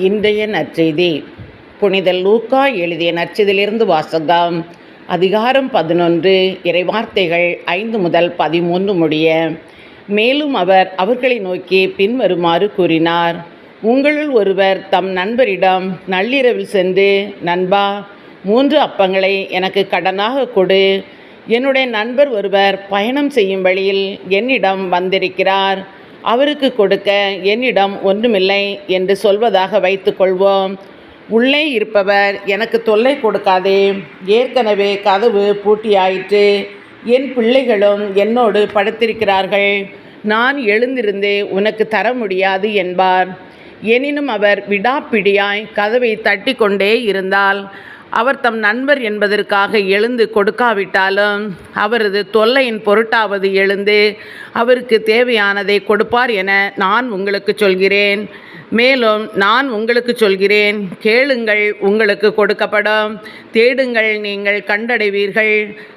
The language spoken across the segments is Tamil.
இன்றைய நற்செய்தி புனித லூக்கா எழுதிய நற்செய்தியிலிருந்து வாசகம். அதிகாரம் 11, இறைவார்த்தைகள் 5 முதல் 13 முடிய. மேலும் அவர் அவர்களை நோக்கி பின்வருமாறு கூறினார். உங்களுள் ஒருவர் தம் நண்பரிடம் நள்ளிரவில் சென்று, நண்பா, 3 அப்பங்களை எனக்கு கடனாக கொடு, என்னுடைய நண்பர் ஒருவர் பயணம் செய்யும் வழியில் என்னிடம் வந்திருக்கிறார், அவருக்கு கொடுக்க என்னிடம் ஒன்றுமில்லை என்று சொல்வதாக வைத்துக்கொள்வோம். உள்ளே இருப்பவர், எனக்கு தொல்லை கொடுக்காதே, ஏற்கனவே கதவு பூட்டியாயிற்று, என் பிள்ளைகளும் என்னோடு படுத்திருக்கிறார்கள், நான் எழுந்திருந்து உனக்கு தர முடியாது என்பார். எனினும் அவர் விடாப்பிடியாய் கதவை தட்டி கொண்டே இருந்தால், அவர் தம் நண்பர் என்பதற்காக எழுந்து கொடுக்காவிட்டாலும் அவரது தொல்லையின் பொருட்டாவது எழுந்து அவருக்கு தேவையானதை கொடுப்பார் என நான் உங்களுக்கு சொல்கிறேன். மேலும் நான் உங்களுக்கு சொல்கிறேன், கேளுங்கள் உங்களுக்கு கொடுக்கப்படும், தேடுங்கள் நீங்கள் கண்டடைவீர்கள்,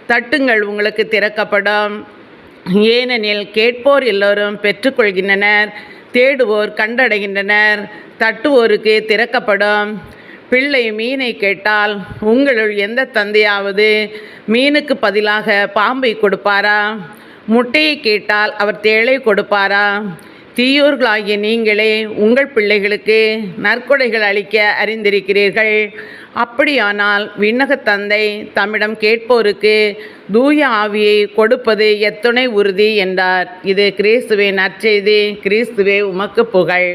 தட்டுங்கள் உங்களுக்கு திறக்கப்படும். ஏனெனில் கேட்போர் எல்லோரும் பெற்றுக்கொள்கின்றனர், தேடுவோர் கண்டடைகின்றனர், தட்டுவோருக்கு திறக்கப்படும். பிள்ளை மீனை கேட்டால் உங்களுள் எந்த தந்தையாவது மீனுக்கு பதிலாக பாம்பை கொடுப்பாரா? முட்டையை கேட்டால் அவர் தேளை கொடுப்பாரா? தீயோர்களாகிய நீங்களே உங்கள் பிள்ளைகளுக்கு நற்கொடைகள் அளிக்க அறிந்திருக்கிறீர்கள். அப்படியானால் விண்ணகத் தந்தை தம்மிடம் கேட்போருக்கு தூய ஆவியை கொடுப்பது எத்துணை உறுதி என்றார். இது கிறிஸ்துவின் நற்செய்தி. கிறிஸ்துவே உமக்கு புகழ்.